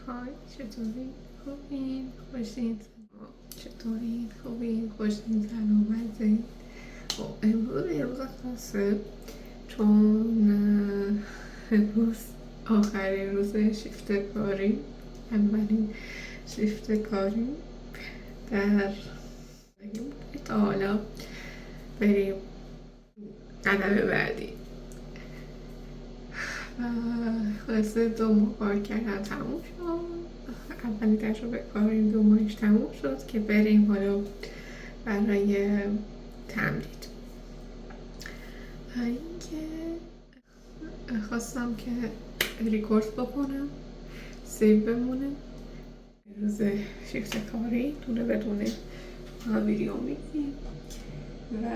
های چطورین؟ خوبین؟ خوشین؟ چطورین؟ خوبین؟ خوشین؟ سلامتین؟ امروز یه روز خاصه چون امروز آخرین روز شیفت کاری، اولین شیفت کاری در تا حالا بریم قدم بعدی. خلاصه 2 ماه کار کردن تموم شد. اولین تجربه کاری 2 ماهش تموم شد که بریم حالا برای تمدید. اینکه خواستم که ریکورد بکنم، سیو بمونه. روز شیفت کاری دونه بدونه ویدیو میگیم و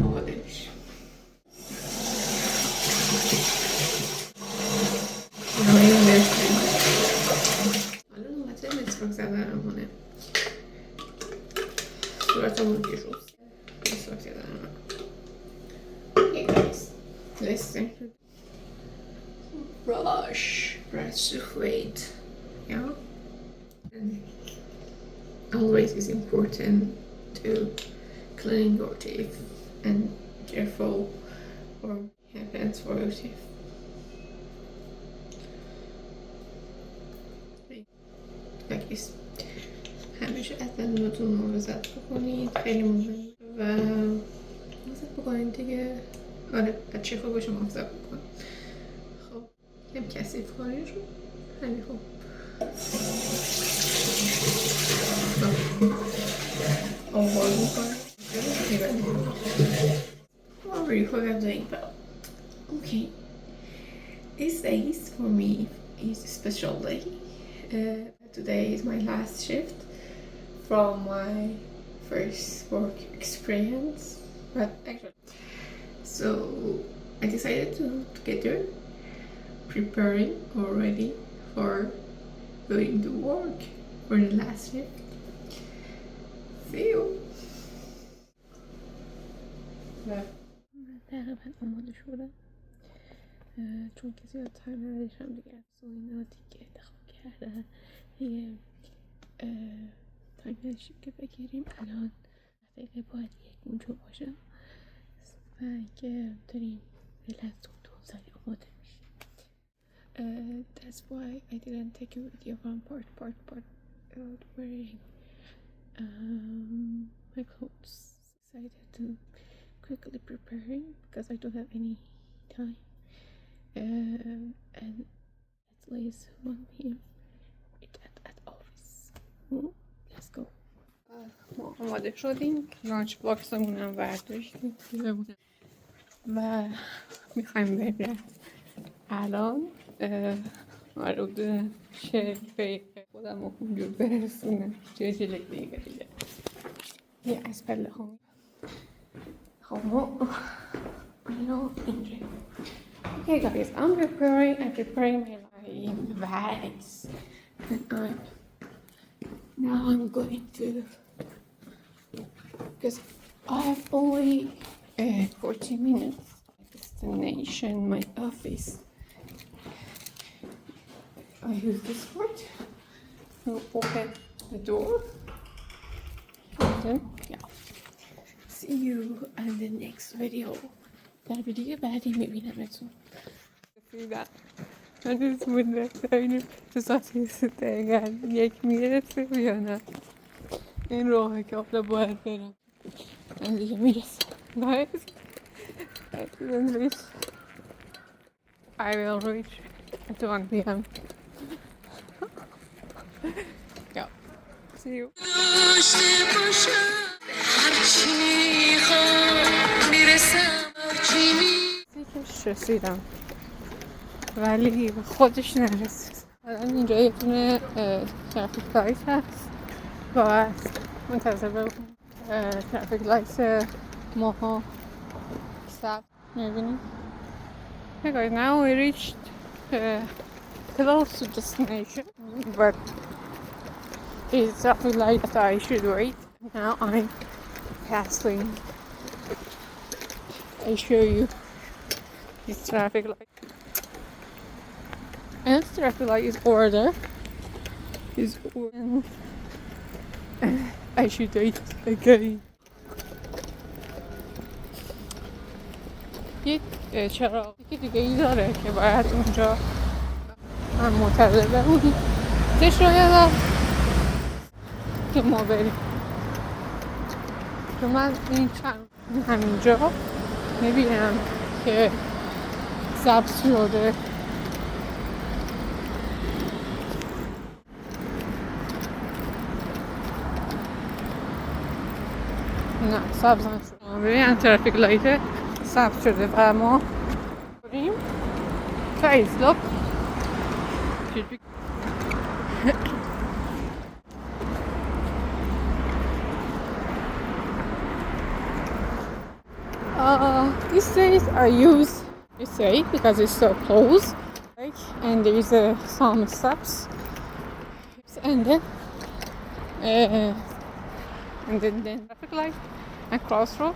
آماده میشیم. حالا نوبت مسواک زدنمونه. صورتمون که شد مسواک زدنمونه. Hey guys, listen. Brush to fade. Yeah? And always is important to clean your teeth and careful or have hands for your teeth. بکیست همیشه از دندوناتون مواظبت بکنید، خیلی مهمه و مواظبت بکنید دیگه. آره بچه خوب باشه مواظبت بکنید. خب هم کثیف کاری شد خیلی خوب. آواز میکنم what were you doing about? Okay, these days for me is a special day. Today is my last shift from my first work experience, but actually, so I decided to get there, preparing already for going to work for the last shift. See you. تقریبا آماده شدم چون که زیاد تایم نداشتم دیگه. از اینا دیگه انتخاب کردن یه تایم نداشتیم که بگیریم. الان دقیقه باید 1 اونجا باشم و اینکه داریم لپتاپ سریع آماده میشیم. That's why I didn't take a video from part wearing my clothes. Decided to quickly preparing because I don't have any time, and at least 1 p.m. at office. Let's go. ما آماده شدیم، لانچ باکسمون هم برداشتیم و میخوایم بریم. الان حدود 40 دقیقه خودم رو اونجور برسونم. 40 دقیقه دیگه یه از پله ها. خب ما الان اینجا. Okay guys, I'm preparing my rice and I'm going to, because I have only 40 minutes. Destination, my office. I use this part to open the door. And then, yeah. See you in the next video. در ویدیو بعدی میبینمتون. هنوز مونده ببینیم تو ساعتی دقیقا 1 میرسه یا نه. این راهه که حالا باید برم. من دیگه میرسه. Guys, I didn't reach. I will reach at 1 p.m. Yeah. See you. رسیدم ولی به خودش نرسید. الان اینجا یه دونه ترافیک لایت هست و منتظر بمونم ترافیک لایت ماها سب میبینیم. Hey guys, now we reached close to destination, but it's traffic light that I should wait. Now I'm passing. I show you this traffic light. And this traffic light is over there. is when I should do it again. یک چراغی دیگه ای داره که باید اونجا من معتقده بودیم شاید که ما بریم، که من این چند همینجا میبینم که سبز شده. نه سبز نشده، ببین ترافیک لایت سبز شده و ما بریم فیز لوک these days I use this way because it's so close, like, and there is some steps, and then traffic light and crossroad,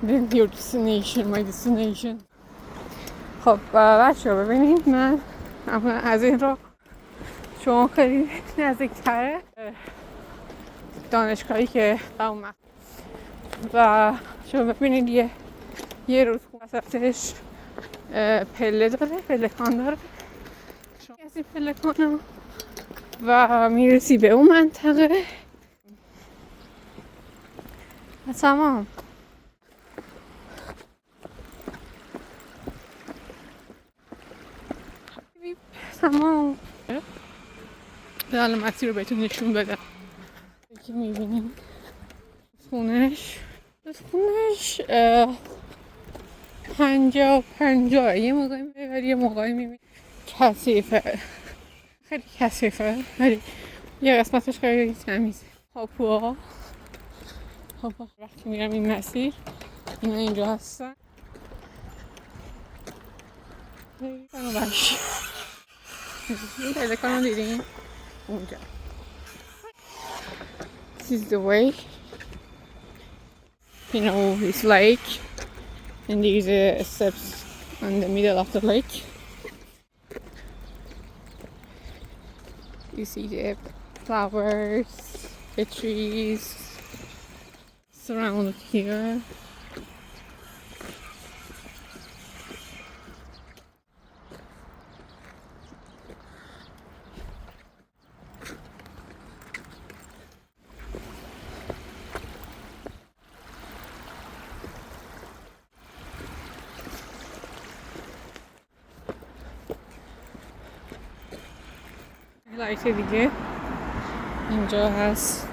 then your destination, my destination. خب بچه ببینید من از این رو شما خیلی نزدیکتره دانشگاهی که اومد و شما ببینید یه روز وسطش پله داره، پلکان داره، شما از این پلکان و میرسی به اون منطقه و تمام. تمام. حالا مسیر رو بهتون نشون بدم که میبینیم خونش 50 یه موقعی میبری یه موقعی میبینی کثیفه، خیلی کثیفه، ولی یه قسمتش خیلی تمیزه. هاپوها وقتی میرم این مسیر اینا اینجا هستن. اینو باش این پلکان رو دیدیم اونجا. This is the way. You know, this lake, and these steps in the middle of the lake. You see the flowers, the trees surrounded here. لایت دیگه اینجا هست،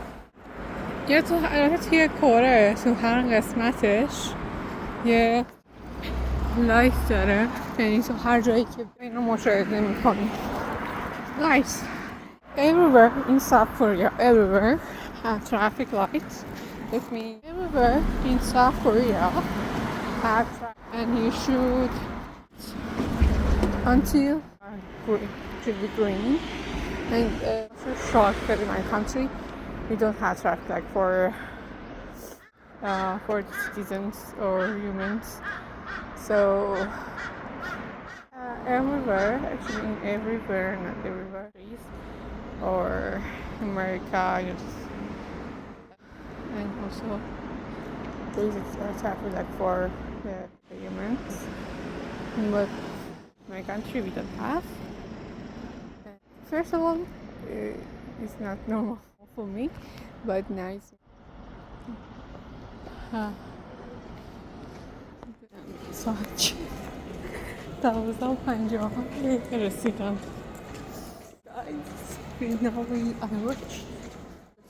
یا توی کاره تو هر قسمتش یه لایت داره، یعنی تو هر جایی که این رو مشاهده میکنی لایت. Everywhere in South Korea, everywhere have traffic lights. That means everywhere in South Korea have traffic, and you should until should be green. And for short, but in my country, we don't have traffic like for citizens or humans. So everywhere, actually everywhere, not everywhere, or America, and also there is traffic like for the humans. But my country we don't have. First of all, it's not normal for me, but nice. ساعت 12:50 رسیدم. Guys, now we are rich.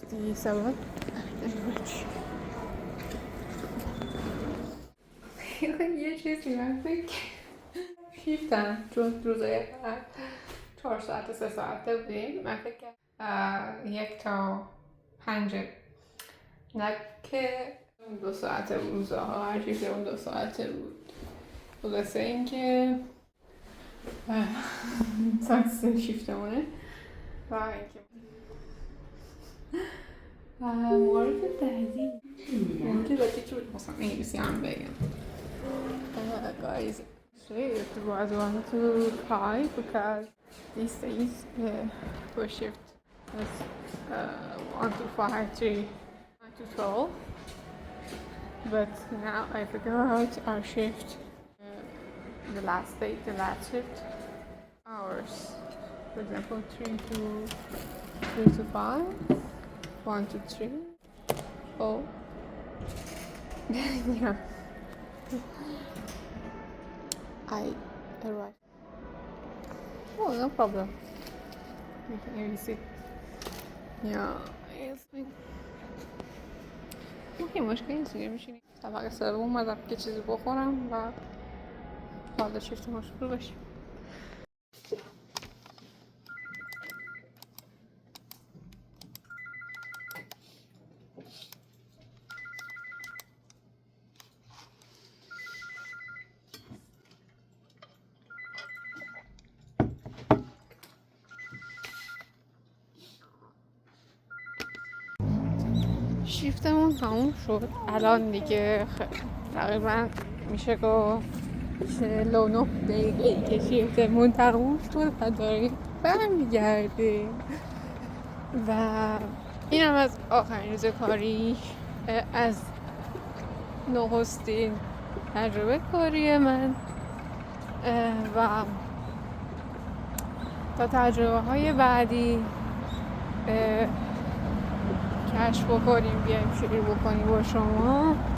57 and rich. یه چیزی من فکر شیفتم چون روزای 4 ساعت 3 ساعته بودیم، من فکر کنم 1 تا 5 نه که 2 ساعته روزها هر چیزی اون 2 ساعته بود. خلاصه این که ساعت 3 شیفتمونه و اینکه مورد بعدی چی بود مثلا انگلیسی هم بگم. Guys, today I want to cry because these days for shift was 1 to 5, 3, 9 to 12. But now I figure out our shift, the last shift hours. For example, 3 to 5, 1 to 3. Oh, yeah. I arrived. Oh, no problem. We can maybe sit. Yeah, it's been. اوکی مشکلی نیست دیگه میشینیم طبقه سوم اومدم که چیزی بخورم و بعد شیفت مشغول بشیم. شیفتمون تموم شد الان دیگه تقریبا میشه گفت 49 دقیقه که شیفتمون تموم شد و داریم برمیگردیم و اینم از آخرین روز کاری، از نخستین تجربه کاری من و تا تجربه های بعدی کشف بکنیم بیایم شروع بکنیم با شما.